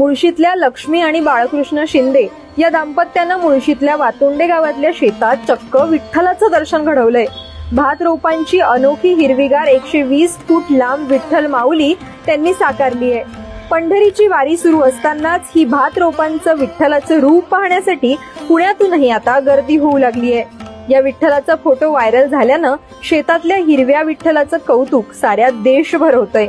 मुळशीतल्या लक्ष्मी आणि बाळकृष्ण शिंदे या दाम्पत्यानं मुळशीतल्या वातोंडे गावातल्या शेतात चक्क विठ्ठलाचं दर्शन घडवलंय। भात रोपांची अनोखी हिरवीगार 120 फूट लांब विठ्ठल माऊली त्यांनी साकारली आहे। पंढरीची वारी सुरू असतानाच ही भात रोपांचं विठ्ठलाचं रूप पाहण्यासाठी पुण्यातूनही आता गर्दी होऊ लागली आहे। या विठ्ठलाचा फोटो व्हायरल झाल्यानं शेतातल्या हिरव्या विठ्ठलाचं कौतुक साऱ्या देशभर होतंय।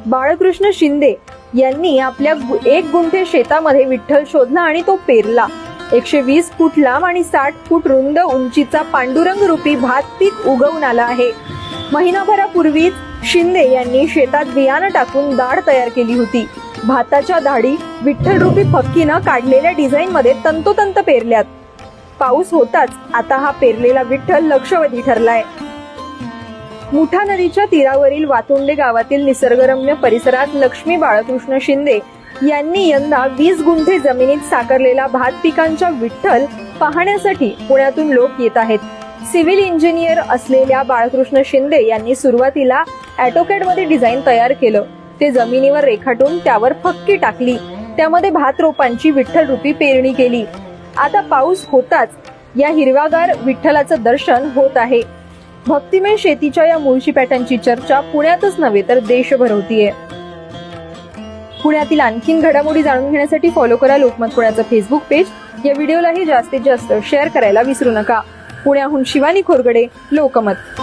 बाळकृष्ण शिंदे यांनी आपल्या 1 गुंठे शेतामध्ये विठ्ठल शोधला आणि तो पेरला। 120 फूट लांब आणि 60 फूट रुंद उंचीचा पांडुरंग रूपी भात पीक उगवून आला आहे। महिनाभरापूर्वीच शिंदे यांनी शेतात बियाणं टाकून दाढ तयार केली होती। भाताच्या दाढी विठ्ठल रूपी फक्कीनं काढलेल्या डिझाईन मध्ये तंतोतंत पेरल्यात। पाऊस होताच आता हा पेरलेला विठ्ठल लक्षवेधी ठरलाय। मुठा नदीच्या तीरावरील वातोंडे गावातील निसर्गरम्य परिसरात लक्ष्मी बाळकृष्ण शिंदे यांनी यंदा 20 गुंठे जमिनीत साकारलेला भात पिकांचा विठ्ठल पाहण्यासाठी पुण्यातून लोक येत आहेत। सिव्हिल इंजिनियर असलेल्या बाळकृष्ण शिंदे यांनी सुरुवातीला ऑटोकॅड मध्ये डिझाईन तयार केलं। ते जमिनीवर रेखाटून त्यावर फक्की टाकली, त्यामध्ये भात रोपांची विठ्ठल रूपी पेरणी केली। आता पाऊस होताच या हिरवागार विठ्ठलाचं दर्शन होत आहे। भक्तिमय शेतीच्या या मुळशी पॅटर्नची चर्चा पुण्यातच नव्हे तर देशभर होतीये। पुण्यातील आणखीन घडामोडी जाणून घेण्यासाठी फॉलो करा लोकमत पुण्याचं फेसबुक पेज। या व्हिडिओलाही जास्तीत जास्त शेअर करायला विसरू नका। पुण्याहून शिवानी खोरगडे, लोकमत।